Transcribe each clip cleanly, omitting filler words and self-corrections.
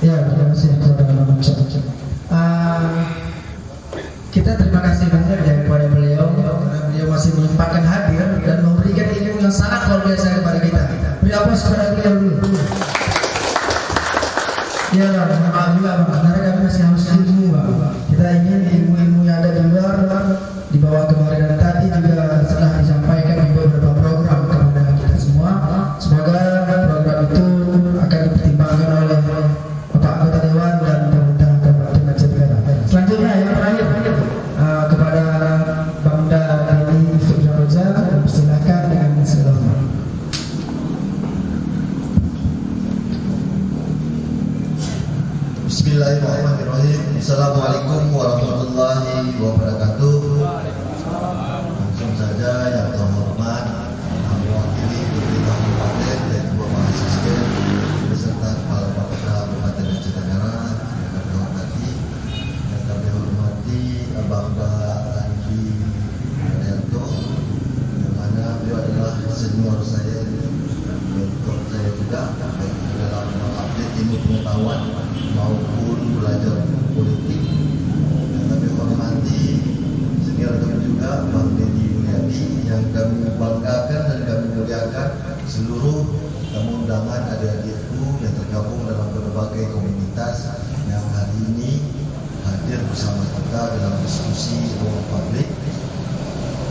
Ya, terima kasih kepada kita terima kasih banyak ya kepada beliau karena beliau masih menyempatkan hadir dan memberikan ilmu yang sangat luar biasa kepada kita. Beri aplaus kepada beliau dulu. Ya, maaf juga karena kami masih harus ilmu, Pak. Kita ingin ilmu-ilmu yang ada di luar dibawa kemarin dan tadi juga setelah disampaikan di beberapa program kepada kita semua. Semoga program itu akan dipertimbangkan oleh Bapak Anggota Dewan dan pemerintah Kabupaten Aceh Tenggara. Selanjutnya yang terakhir kepada Bangda Deni Sudraja, persilakan dengan segala. Bismillahirrahmanirrahim. Assalamualaikum warahmatullahi wabarakatuh. Langsung saja yang terhormat mewakili pemerintah kabupaten dan dua mahasiswa beserta kepala Bapeda Kabupaten Aceh Tenggara yang kami hormati, yang kami hormati Bangda Andi Haryanto, yang mana beliau adalah senior saya, mentor saya juga baik dalam mengupdate ilmu pengetahuan maupun belajar politik. Dan kami hormati senior kami juga Bang Deddy Mulyadi yang kami banggakan dan kami muliakan seluruh tamu undangan adik-adikku yang tergabung dalam berbagai komunitas yang hari ini hadir bersama kita dalam diskusi ruang publik,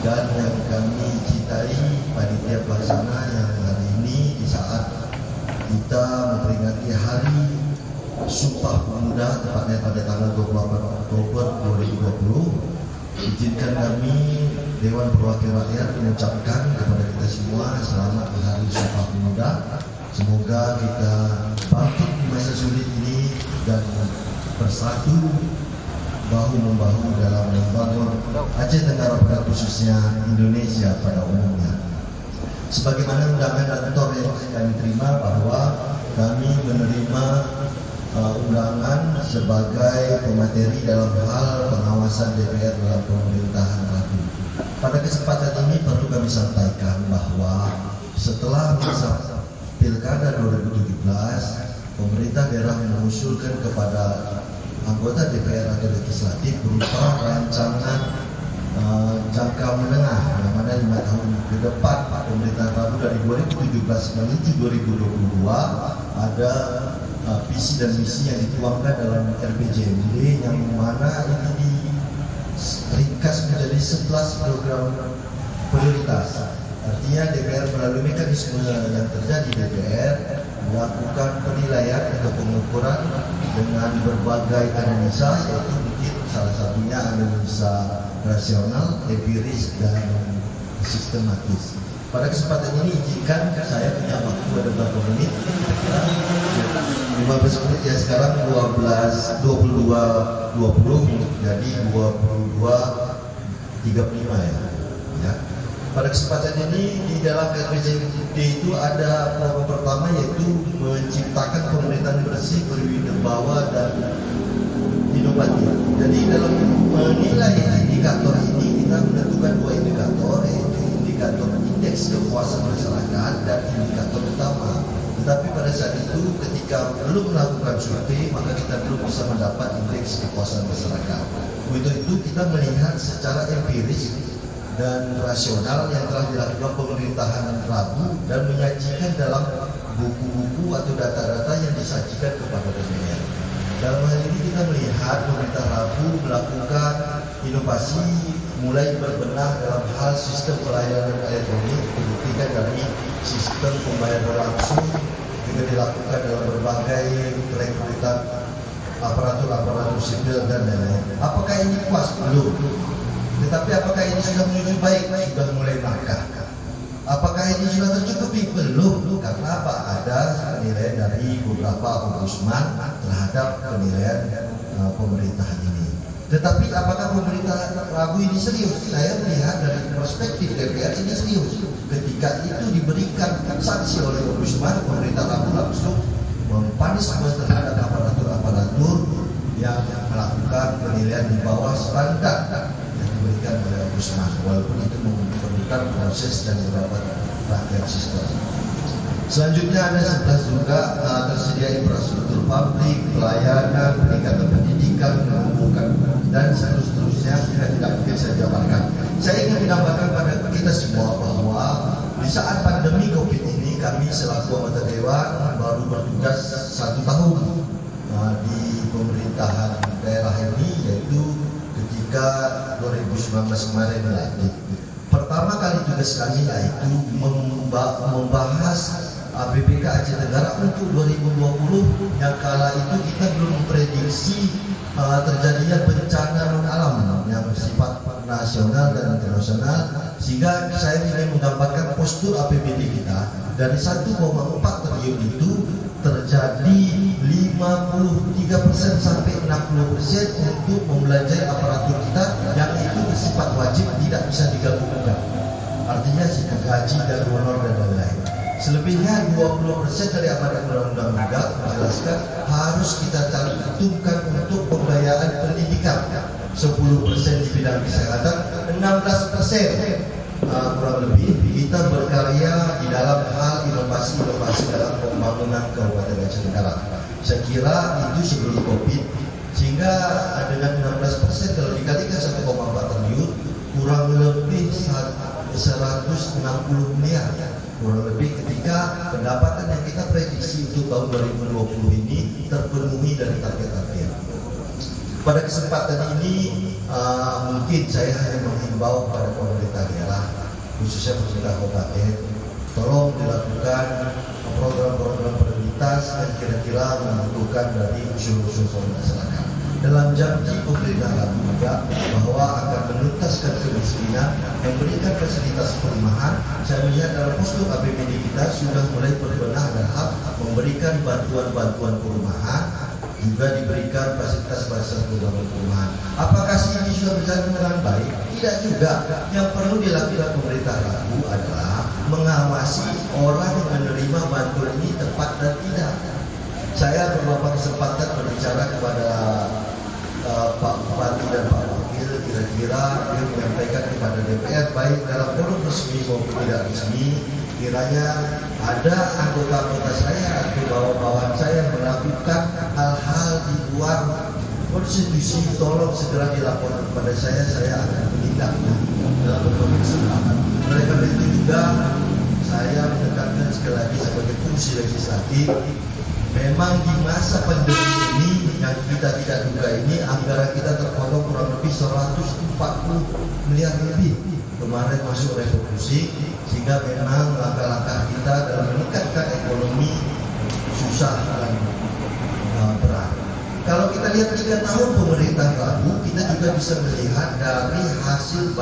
dan yang kami cintai panitia pelaksana yang hari ini di saat kita memperingati hari Sumpah Pemuda tepatnya pada tanggal 28 Oktober 2020. Izinkan kami Dewan Perwakilan Rakyat mengucapkan kepada kita semua selamat Hari Sumpah Pemuda. Semoga kita bangkit di masa sulit ini dan bersatu bahu-membahu dalam membangun Aceh Tenggara pada khususnya Indonesia pada umumnya. Sebagaimana undangan kantor yang kami terima bahwa kami menerima undangan sebagai pemateri dalam hal pengawasan DPR dalam pemerintahan rakyat. Pada kesempatan ini perlu kami sampaikan bahwa setelah masa Pilkada 2017, pemerintah daerah mengusulkan kepada anggota DPR atau legislatif berupa rancangan jangka menengah, yang mana 5 tahun ke depan pemerintahan Prabowo dari 2017 menuju 2022 ada visi dan misi yang dituangkan dalam RPJMD, yang mana ini diringkas menjadi 11 program prioritas. Artinya DPR melalui mekanisme yang terjadi DPR melakukan penilaian atau pengukuran dengan berbagai analisa, yaitu mungkin salah satunya analisa rasional, empiris, dan sistematis. Pada kesempatan ini izinkan saya punya waktu ada beberapa menit, 15 menit ya, sekarang 22.20 jadi 22.35 ya. Pada kesempatan ini di dalam RPJMD itu ada program pertama, yaitu menciptakan pemerintahan bersih, berwibawa dan inovatif. Jadi dalam menilai indikator ini kita menentukan dua indikator, yaitu indikator indeks kepuasan masyarakat dan indikator utama. Tetapi pada saat itu ketika belum melakukan survei, maka kita belum bisa mendapat indeks kepuasan masyarakat. Untuk itu kita melihat secara empiris dan rasional yang telah dilakukan pemerintahan Rabu dan menyajikan dalam buku-buku atau data-data yang disajikan kepada DPR. Dalam hal ini kita melihat pemerintah Rabu melakukan inovasi, mulai berbenah dalam hal sistem pelayanan elektronik, dibuktikan dari sistem pembayaran langsung juga dilakukan dalam berbagai perekrutan aparatur sipil dan lain-lain. Apakah ini puas? Belum. Tetapi apakah ini sudah menuju baik? Sudah mulai langkah. Apakah ini sudah tercukupi? Belum. Karena apa? Ada penilaian dari beberapa ombudsman terhadap penilaian pemerintahan ini. Tetapi apakah pemerintah Rabu ini serius? Saya melihat dari perspektif DPR ini serius. Ketika itu diberikan sanksi oleh ombudsman, pemerintah Rabu langsung mempanisme terhadap aparatur yang melakukan penilaian di bawah standar yang diberikan oleh ombudsman, walaupun itu memerlukan proses dan beberapa rangkaian sistem. Selanjutnya ada 11 juga tersedia infrastruktur publik, pelayanan, peningkatan pendidikan, menumbuhkan dan seterusnya tidak mungkin saya jabarkan. Saya ingin menambahkan pada kita semua bahwa di saat pandemi COVID ini kami selaku anggota dewan baru bertugas 1 tahun di pemerintahan daerah ini, yaitu ketika 2019 kemarin dilantik. Pertama kali tugas kami yaitu membahas APBK Aceh Tenggara untuk 2020 yang kala itu kita belum memprediksi terjadinya bencana non alam yang bersifat nasional dan internasional, sehingga saya ingin menggambarkan postur APBD kita dari 1,4 triliun itu terjadi 53% sampai 60% untuk membelanjai aparatur kita yang itu bersifat wajib, tidak bisa digabungkan. Artinya gaji dan honor dan lain-lain. Selebihnya 20% dari amanat undang-undang juga menjelaskan harus kita cantumkan untuk pembiayaan pendidikan, 10% di bidang kesehatan, 16% kurang lebih kita berkarya di dalam hal inovasi-inovasi dalam pembangunan Kabupaten Aceh Tenggara. Saya kira itu sebelum COVID, sehingga dengan 16% kalau dikalikan 1,4 triliun kurang lebih 160 miliar. Kurang lebih ketika pendapatan yang kita prediksi untuk tahun 2020 ini terpenuhi dari target-target. Pada kesempatan ini mungkin saya hanya menghimbau kepada pemerintah daerah, khususnya pemerintah kabupaten, tolong dilakukan program-program prioritas yang kira-kira membutuhkan dari usul-usul masyarakat. Dalam janji pemerintah juga bahwa akan menuntaskan kemiskinan, memberikan fasilitas perumahan. Saya melihat dalam postur APBD kita sudah mulai berbenah dalam memberikan bantuan-bantuan perumahan, juga diberikan fasilitas-fasilitas perumahan. Apakah ini sudah berjalan dengan baik? Tidak juga. Yang perlu dilakukan pemerintah Rabu adalah mengawasi orang yang menerima bantuan ini tepat dan tidak. Saya beberapa kesempatan berbicara kepada Pak Bupati dan Pak Wakil, kira-kira dia menyampaikan kepada DPR baik dalam forum resmi maupun tidak resmi, kiranya ada anggota-anggota saya atau bawahan saya melakukan hal-hal di luar konstitusi, tolong segera dilaporkan kepada saya akan menindak dalam berbagai kesempatan. Oleh karena itu juga saya menekankan sekali lagi sebagai fungsi legislatif, memang di masa pandemi ini yang kita tidak duga ini anggaran kita terpotong kurang lebih 140 miliar lebih. Kemarin masuk revolusi, sehingga memang langkah-langkah kita dalam meningkatkan ekonomi susah dan berat. Kalau kita lihat 3 tahun pemerintah Rabu, kita juga bisa melihat dari hasil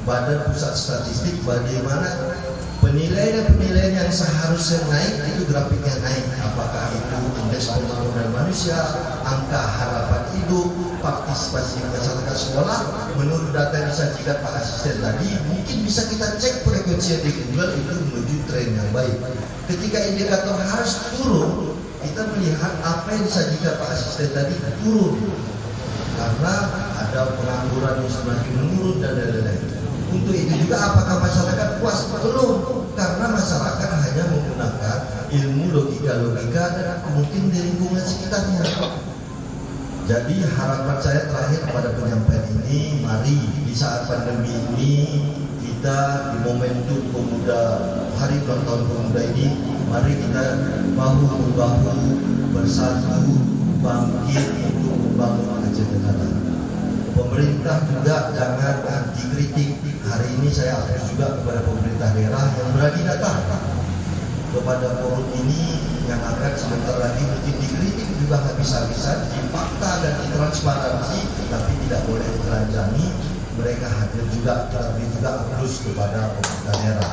Badan Pusat Statistik bagaimana penilaian yang seharusnya naik itu grafiknya naik. Apakah itu indeks pembangunan manusia, angka harapan hidup, partisipasi masyarakat sekolah. Menurut data yang disajikan Pak Asisten tadi, mungkin bisa kita cek frekuensi yang diunggah itu menuju tren yang baik. Ketika indikator harus turun, kita melihat apa yang disajikan Pak Asisten tadi turun karena ada pengangguran yang semakin menurun dan lain-lain. Untuk itu juga apakah masyarakat puas? Belum, karena masyarakat hanya menggunakan ilmu logika dan mungkin di lingkungan sekitarnya. Jadi harapan saya terakhir pada penyampaian ini, mari di saat pandemi ini kita di momentum pemuda, hari ulang tahun pemuda ini, mari kita bahu-membahu bersatu bangkit untuk membangun Aceh Tenggara. Pemerintah juga jangan anti kritik. Hari ini saya apresiasi juga kepada pemerintah daerah yang berani datang kepada forum ini yang akan sebentar lagi mungkin dikritik juga habis-habisan di fakta dan di transparansi, tapi tidak boleh telanjangi. Mereka hadir juga, tapi juga aplaus kepada pemerintah daerah.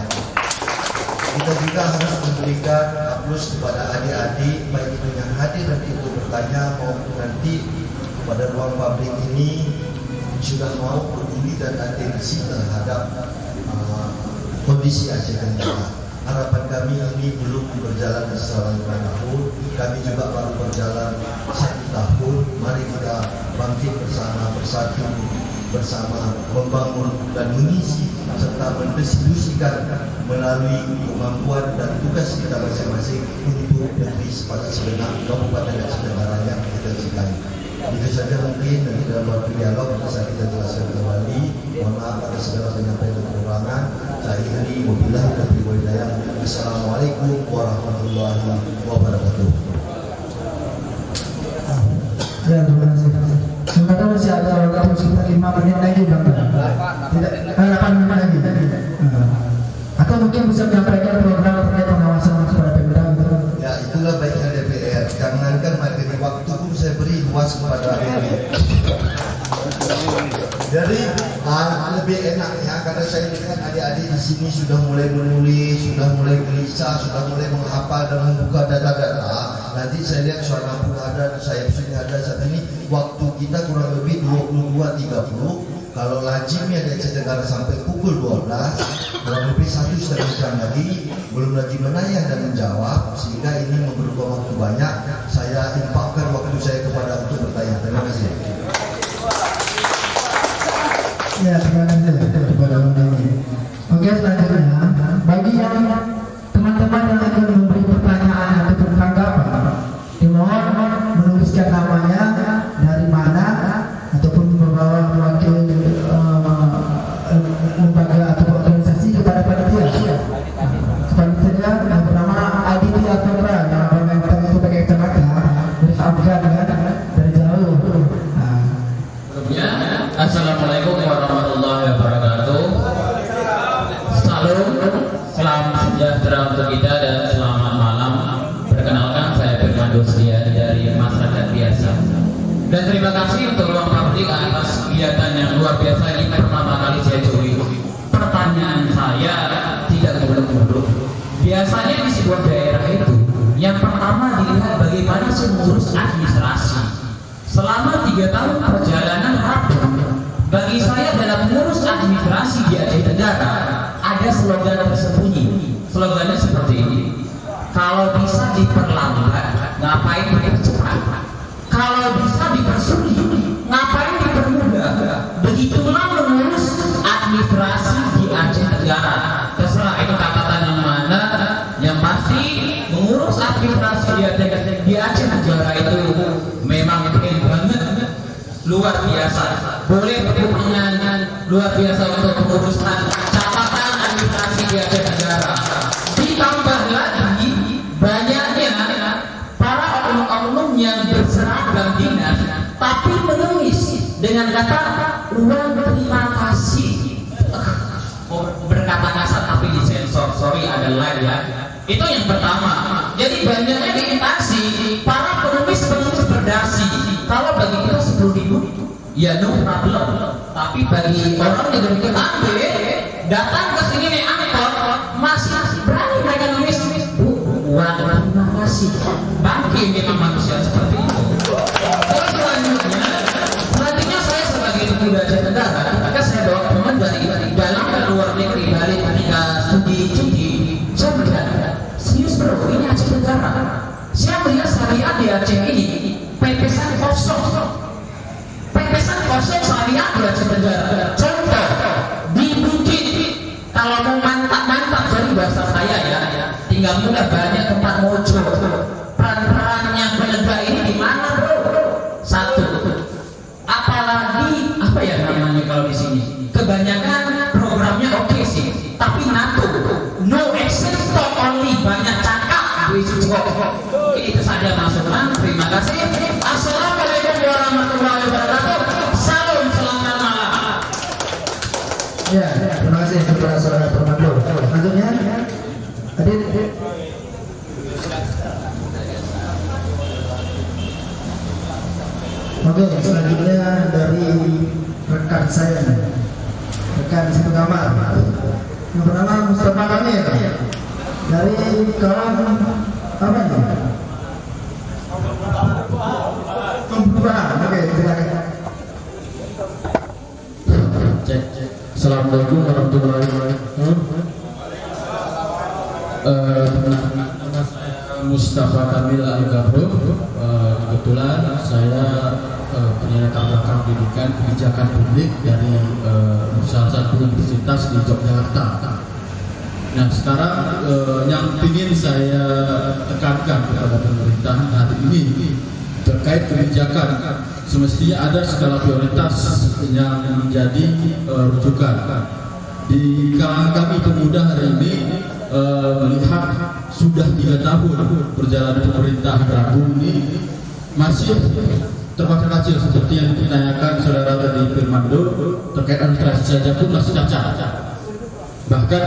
Kita juga harus memberikan aplaus kepada adik-adik baik itu yang hadir nanti untuk bertanya maupun nanti pada ruang publik ini sudah mau peduli dan atensi terhadap kondisi Aceh Tenggara. Harapan kami ini belum berjalan selama 5 tahun, kami juga baru berjalan 1 tahun. Mari kita bangkit bersama, bersatu bersama membangun dan mengisi serta mendistribusikan melalui kemampuan dan tugas kita masing-masing untuk negeri sepakat segenap kabupaten dan negara yang kita cintai. Itu saja mungkin nanti dalam waktu dialog bisa kita jelaskan kembali. Mohon maaf atas segala penyampaian dan kekurangan. Saya akhiri wabillahi taufiq wal hidayah. Assalamualaikum warahmatullahi wabarakatuh. Ya, terima kasih. Sebenarnya masih ada waktu sekitar 5 menit lagi, Bang. Tidak, 8 menit lagi. Atau mungkin bisa menyampaikan program terkait pengawasan kepada Pemda gitu. Ya, itulah baiknya DPR. Jangankan materi waktu pun saya beri luas kepada DPR. Jadi lebih enak ya, karena saya lihat adik-adik di sini sudah mulai menulis, sudah mulai gelisah, sudah mulai menghafal dan membuka data-data. Nanti saya lihat suara pun ada, saya sini ada saat ini. Waktu kita kurang lebih 22.30. Kalau lazimnya dari Tenggara sampai pukul 12, kurang lebih 1,5 jam lagi, belum lagi menanya dan menjawab, sehingga ini memerlukan waktu banyak. Saya infakkan waktu saya kepada untuk bertanya. Terima kasih. Ya, terima kasih kepada Bang. Oke, selanjutnya bagi yang teman-teman yang akan memberi pertanyaan ataupun tanggapan, dimohon menuliskan namanya, dari mana, ataupun membawa wakil lembaga atau organisasi kepada panitia. Panitia yang bernama Aditya Febra yang Bang itu pakai kacamata, dari Afgan dari jauh. Assalamualaikum warahmatullahi wabarakatuh. Salam, salam sejahtera untuk kita dan selamat malam. Perkenalkan, saya Firman Dosrian dari Masyarakat Biasa. Dan terima kasih untuk ruang publik atas kegiatan yang luar biasa ini. Pertama kali saya join. Pertanyaan saya tidak muluk-muluk. Biasanya di sebuah daerah itu, yang pertama dilihat bagaimana sih mengurus administrasi. Selama 3 tahun perjalanan rapat, bagi saya dalam mengurus administrasi di Aceh Tenggara ada slogan tersembunyi. Slogannya seperti ini: kalau bisa diperlambat, ngapain dipercepat? Kalau bisa dipersulit, ngapain dipermudah? Begitulah mengurus administrasi di Aceh Tenggara. Terserah itu kata yang mana, yang pasti mengurus administrasi di Aceh Tenggara itu memang keren banget, luar biasa. Boleh tepuk tangan luar biasa untuk pengurusan catatan administrasi di Aceh Tenggara. Ditambah lagi banyaknya para oknum-oknum yang berseragam dinas tapi menulis dengan kata ruang terima kasih. Berkata kasar tapi disensor, sorry ada line ya. Itu yang pertama. Jadi banyaknya diimitasi para penulis berdasi. Kalau bagi kita 10.000 ya no problem. Tapi bagi orang yang dari Ketambe datang ke sini nih angkot masih berani mereka nulis uang terima kasih. Bangkit memang manusia seperti itu. Terus selanjutnya saya sebagai pemuda Aceh Tenggara, maka saya bawa teman dari dalam dan luar negeri balik ketika studi saya melihat serius bro, ini Aceh Tenggara. Saya melihat syariat di Aceh ini pepesan kosong syariat di Aceh Tenggara. Contoh di Bukit, kalau mau mantap sorry bahasa saya ya, tinggal mudah banyak tempat mojo. Peran-peran yang penegak ini di mana bro? Satu, apalagi apa ya namanya kalau di sini? Kebanyakan programnya oke sih, tapi NATO, no action talk only, banyak cakap. Itu saja masukan. Terima kasih. Assalamualaikum warahmatullahi wabarakatuh. Salam, selamat malam. Ya, terima kasih kepada saudara Permando. Selanjutnya, hadir. Oke, selanjutnya dari rekan saya, rekan satu kamar. Yang bernama Mustafa Kamil dari kawan apa ini? Pembukaan. Oke, silakan. Assalamualaikum warahmatullahi wabarakatuh. Nama saya Mustafa Kamil Al-Gabro. Kebetulan saya punya latar belakang pendidikan kebijakan publik dari salah satu universitas di Yogyakarta. Nah, sekarang yang ingin saya tekankan kepada pemerintah hari ini terkait kebijakan, semestinya ada skala prioritas yang menjadi rujukan. Di kalangan kami pemuda hari ini melihat sudah 3 tahun perjalanan pemerintah Rabu ini masih terbatas kecil seperti yang ditanyakan saudara tadi Firmando terkait administrasi saja pun masih cacat. Bahkan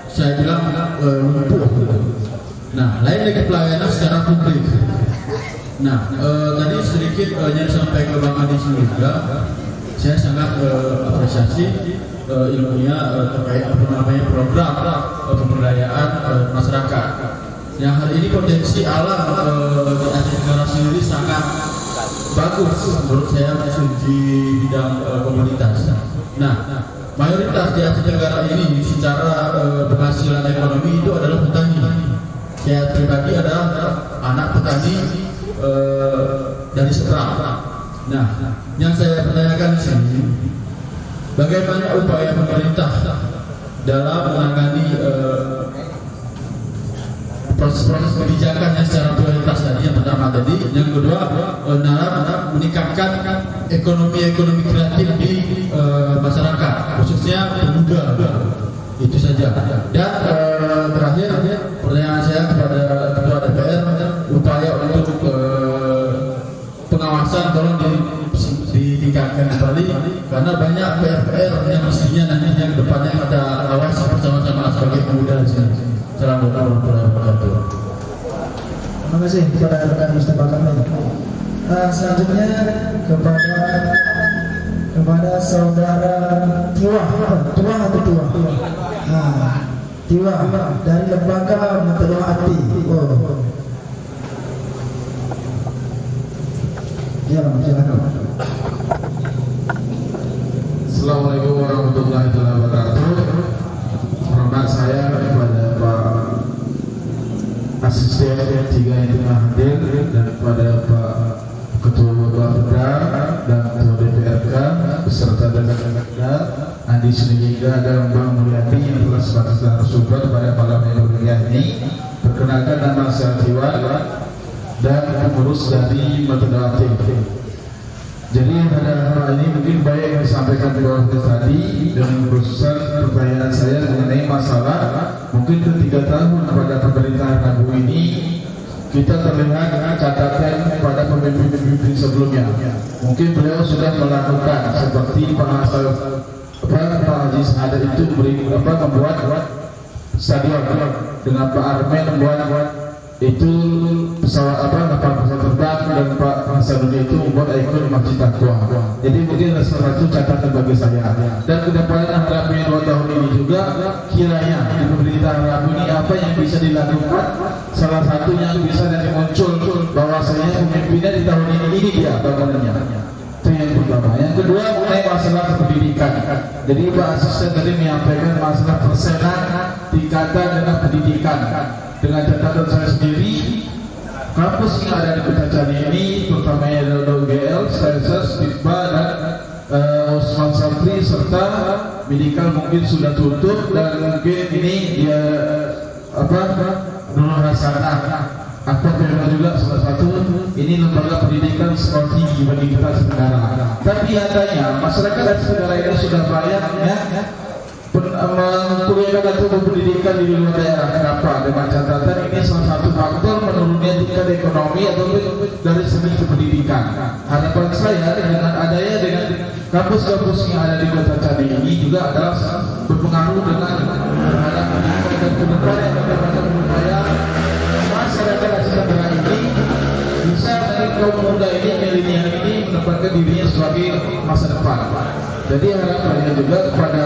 saya bilang lumpuh gitu. Nah, lain lagi pelayanan secara publik. Nah, tadi sedikit yang disampaikan ke Bang Adi juga, saya sangat apresiasi ilmunya terkait program pemberdayaan masyarakat. Yang hari ini potensi alam di Asia Tenggara sendiri sangat bagus menurut saya di bidang komunitas. Nah, mayoritas di Asia Tenggara ini secara penghasilan ekonomi itu adalah petani. Saya pribadi adalah anak petani dari Seberang. Nah, yang saya pertanyakan di sini, bagaimana upaya pemerintah dalam menangani proses-proses kebijakan yang secara prioritas tadi, yang pertama tadi, yang kedua dalam meningkatkan ekonomi kreatif di masyarakat, khususnya pemuda. Itu saja. Dan terakhir pertanyaan saya kepada Ketua DPR, upaya untuk pengawasan tolong ditingkatkan kembali, karena banyak PR yang mestinya nantinya ke depannya kita awasi bersama-sama sebagai pemuda di sini. Assalamualaikum warahmatullahi wabarakatuh. Terima kasih kepada rekan Mustafa Kamil. Selanjutnya kepada saudara Tiwa atau Tiwa? Tiwa dari lembaga Metode Hati. Ya, silakan. Assalamualaikum warahmatullahi wabarakatuh. Hormat saya kepada Pak Asisten 3 yang tengah hadir, dan kepada Pak Ketua Bapeda dan Ketua DPRK beserta rekan-rekan Andi Suniga dan Bang Mulyadi yang telah sebagai narasumber pada malam yang mulia ini. Perkenalkan, nama saya Tiwa dan pengurus dari Metode Hati. Jadi pada hal ini mungkin banyak yang disampaikan di bawah tadi, dan khususan pertanyaan saya mengenai masalah mungkin ke 3 tahun pada pemerintahan Rabu ini kita terlihat dengan catatan pada pemimpin sebelumnya. Mungkin beliau sudah melakukan seperti Pak Haji Sahadat itu membuat stadion, dengan Pak Armen membuat itu pesawat kapal terbang, dan Pak Hasanuddin itu membuat ikon Masjid Taqwa. Jadi mungkin salah satu catatan bagi saya. Dan kedepannya harapan 2 tahun ini juga kiranya di pemerintahan Rabu ini apa yang bisa dilakukan, salah satunya bisa dari muncul bahwasanya pemimpinnya di tahun ini dia bangunannya. Itu yang pertama. Yang kedua mengenai masalah pendidikan. Jadi Pak Asisten tadi menyampaikan masalah persenan tingkatan dengan pendidikan. Dengan catatan saya sendiri, kampus yang ada di Kota Candi ini, terutama UGL, Sciences, Tikba, dan Osman Sabri serta Medikal mungkin sudah tutup, dan mungkin ini dia Nurul Hasanah juga salah satu. Ini lembaga pendidikan skor tinggi bagi kita sebenarnya. Tapi nyatanya masyarakat sebenarnya ini sudah banyak kuliah atau pendidikan di luar daerah. Kenapa? Dengan catatan ini salah satu faktor menurunnya tingkat ekonomi atau dari segi pendidikan. Harapan saya dengan adanya dengan kampus-kampus yang ada di Kota Candi ini juga adalah berpengaruh dengan terhadap pendidikan dan kedepan yang akan berupaya masyarakat sebenarnya ini bisa dari kaum muda ini, milenial ini menempatkan dirinya sebagai masa depan. Jadi harapannya juga kepada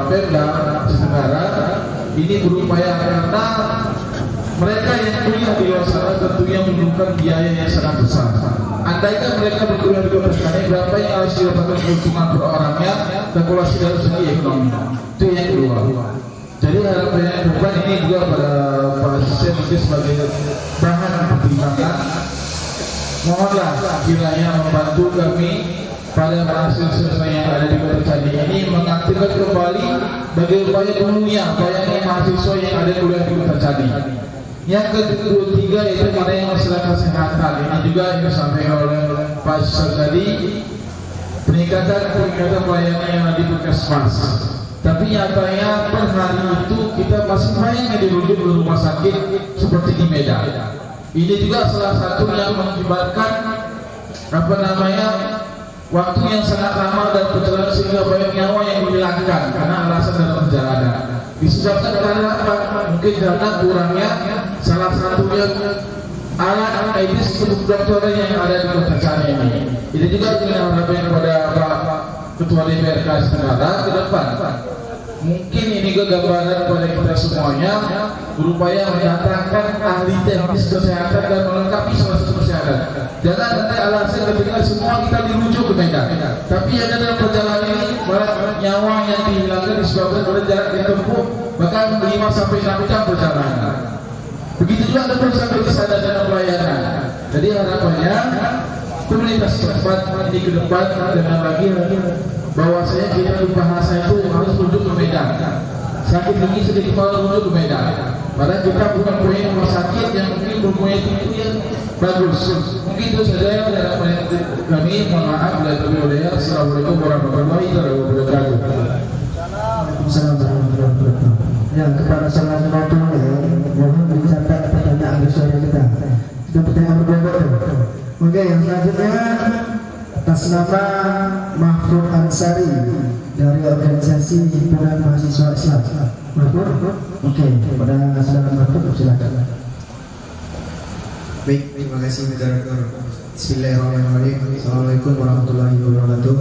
Pemda Semarang ini berupaya, karena mereka yang kuliah di luar sana tentunya memerlukan biaya yang sangat besar. Andaikan mereka berkuliah di luar sana, berapa yang harus didapatkan keuntungan per orangnya, kalkulasi dari segi ekonomi. Itu yang kedua. Jadi harapannya bukan ini juga pada Pak Asisten mungkin sebagai bahan pertimbangan mohonlah kiranya membantu kami pada mahasiswa yang ada di Kota Candi ini mengaktifkan kembali bagi upaya pemulihan bayangnya mahasiswa yang ada kuliah di Kota Candi. Yang ketiga itu mengenai masalah kesehatan. Ini juga yang disampaikan oleh Pak Syed tadi, peningkatan pelayanan yang ada di puskesmas. Tapi nyatanya per hari itu kita masih banyak yang dirujuk ke rumah sakit seperti di Medan. Ini juga salah satu yang mengakibatkan waktu yang sangat lama dan perjalanan sehingga banyak nyawa yang dihilangkan karena alasan dalam perjalanan. Disebabkan karena mungkin karena kurangnya salah satunya alat medis kedokteran yang ada di Kota Candi ini. Ini juga kita harapkan kepada Pak Ketua DPRK sekarang ke depan. Mungkin ini juga gambaran kepada kita semuanya berupaya mendatangkan ahli teknis kesehatan dan melengkapi salah satu kesehatan. Jangan nanti alasan ketika semua kita dirujuk ke Medan, tapi ada dalam perjalanan ini banyak nyawa yang dihilangkan disebabkan oleh jarak yang ditempuh bahkan 5-6 jam perjalanan. Begitu juga ada sampai kesadaran dan pelayanan. Jadi harapannya komunitas tempat ini ke depan dengan lagi bahwasanya kita di bahasa itu harus rujuk ke Medan. Sakit gigi sedikit kalau rujuk ke Medan. Padahal kita bukan punya rumah sakit yang mungkin berpunya itu yang bagus. Mungkin itu saja dari kami. Mohon maaf bila terlalu. Assalamualaikum warahmatullahi wabarakatuh. Waalaikumsalam warahmatullahi wabarakatuh. Ya, kepada selanjutnya mohon dicatat pertanyaan suara kita. Sudah pertanyaan berbobot. Oke, yang selanjutnya atas nama Mahfud Ansari dari organisasi Himpunan Mahasiswa Islam. Mahfud? Oke, kepada saudara Mahfud silakan. Baik, terima kasih moderator. Bismillahirrahmanirrahim. Assalamualaikum warahmatullahi wabarakatuh.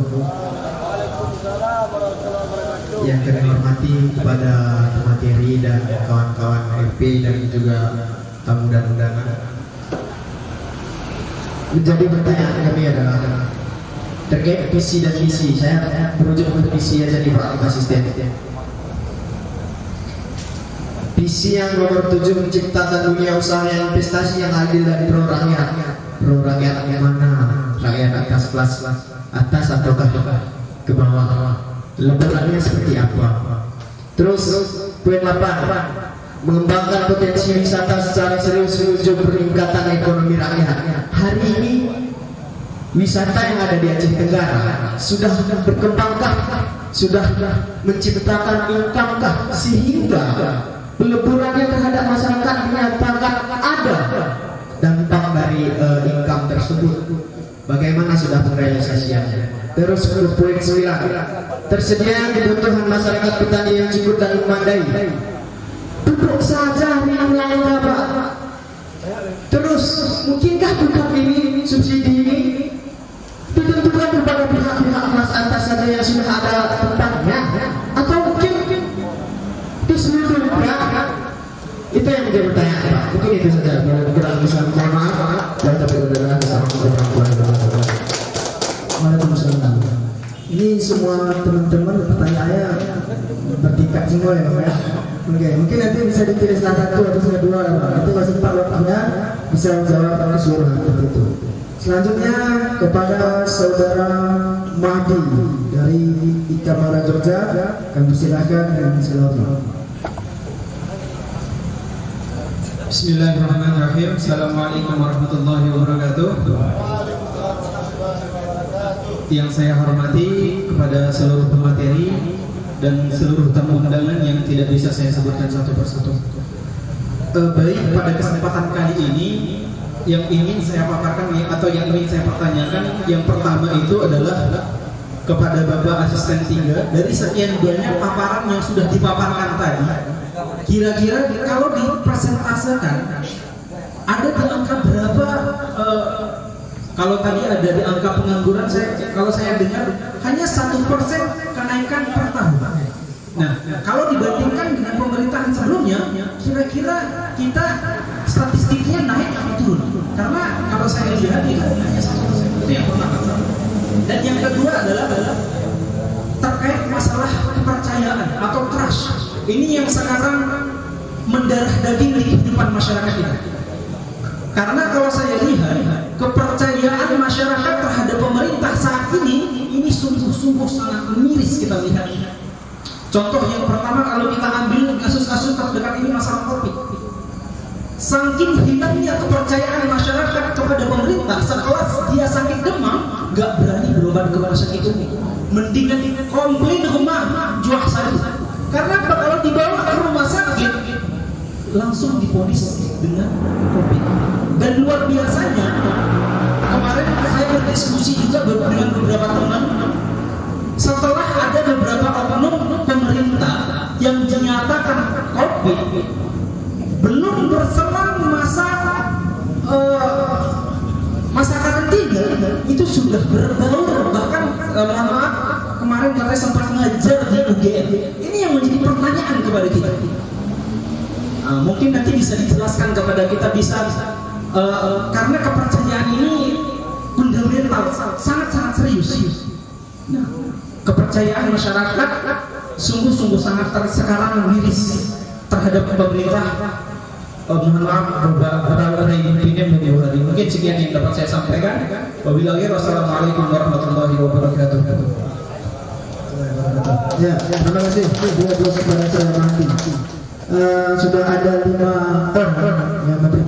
Yang kami hormati kepada pemateri dan kawan-kawan RP dan juga tamu dan undangan. Menjadi pertanyaan kami adalah terkait visi dan misi. Saya merujuk ke visi aja di Pak Asisten. Visi yang nomor 7 menciptakan dunia usaha yang investasi yang adil dan pro rakyat. Pro rakyat yang mana? Rakyat atas kelas atas ataukah ke bawah? Lebarannya seperti apa? Terus poin 8, mengembangkan potensi wisata secara serius menuju peningkatan ekonomi rakyat. Hari ini wisata yang ada di Aceh Tenggara sudah berkembangkah? Sudah menciptakan income-kah? Sehingga peleburannya terhadap masyarakat menyatakan ada dampak dari income tersebut. Bagaimana sudah merealisasikannya? Terus poin 9, tersedia kebutuhan masyarakat petani yang cukup dan memadai. Duduk saja hari ini melanggar Pak. Terus mungkinkah bukan ini subsidi ini ditentukan kepada pihak-pihak kelas atas saja yang sudah ada tempatnya, atau mungkin itu seluruhnya? Itu yang menjadi pertanyaan Pak. Mungkin itu saja. Kurang bisa mohon maaf dan tapi udahlah assalamualaikum warahmatullahi wabarakatuh. Waalaikumsalam. Ini semua teman-teman pertanyaannya bertingkat semua ya Pak ya. Oke, mungkin nanti bisa dipilih salah satu atau salah dua ya Pak. Itu masih Pak waktunya bisa menjawab keseluruhan seperti itu. Selanjutnya kepada saudara Mahdi dari Ikamara Jogja, kami silakan dan silakan. Bismillahirrahmanirrahim. Assalamualaikum warahmatullahi wabarakatuh. Yang saya hormati kepada seluruh pemateri dan seluruh tamu undangan yang tidak bisa saya sebutkan satu persatu. Baik, pada kesempatan kali ini yang ingin saya paparkan atau yang ingin saya pertanyakan, yang pertama itu adalah kepada Bapak Asisten 3, dari sekian banyak paparan yang sudah dipaparkan tadi, kira-kira kalau dipresentasekan ada di angka berapa? Kalau tadi ada di angka pengangguran, kalau saya dengar hanya 1% kenaikan per tahun. Nah, kalau dibandingkan dengan pemerintahan sebelumnya, kira-kira kita statistiknya naik atau turun? Karena kalau saya lihat itu hanya 1%. Itu yang pertama. Dan yang kedua adalah terkait masalah kepercayaan atau trust. Ini yang sekarang mendarah daging di kehidupan masyarakat kita. Karena kalau saya lihat kepercayaan Contoh yang pertama, kalau kita ambil kasus-kasus terdekat ini masalah COVID. Saking hilangnya kepercayaan masyarakat kepada pemerintah, setelah dia sakit demam, nggak berani berobat ke rumah sakit ini. Mendingan komplain rumah jual saja. Karena kalau dibawa ke rumah sakit, langsung diponis dengan COVID. Dan luar biasanya, kemarin saya berdiskusi juga dengan beberapa teman. Setelah ada beberapa oknum pemerintah yang dinyatakan COVID, belum berselang masa karantina, itu sudah berbaur. Bahkan maaf, kemarin katanya sempat ngajar di UGM. Ini yang menjadi pertanyaan kepada kita. Mungkin nanti bisa dijelaskan kepada kita, karena kepercayaan ini fundamental, sangat-sangat serius. Nah, kepercayaan masyarakat sungguh-sungguh sangat sekarang miris terhadap pemerintah. Mohon maaf beberapa ini mungkin sekian yang dapat saya sampaikan. Wabillahi wassalamualaikum warahmatullahi wabarakatuh. Ya, terima kasih. Dua kepada saya Mahdi. Sudah ada 5 orang yang memberi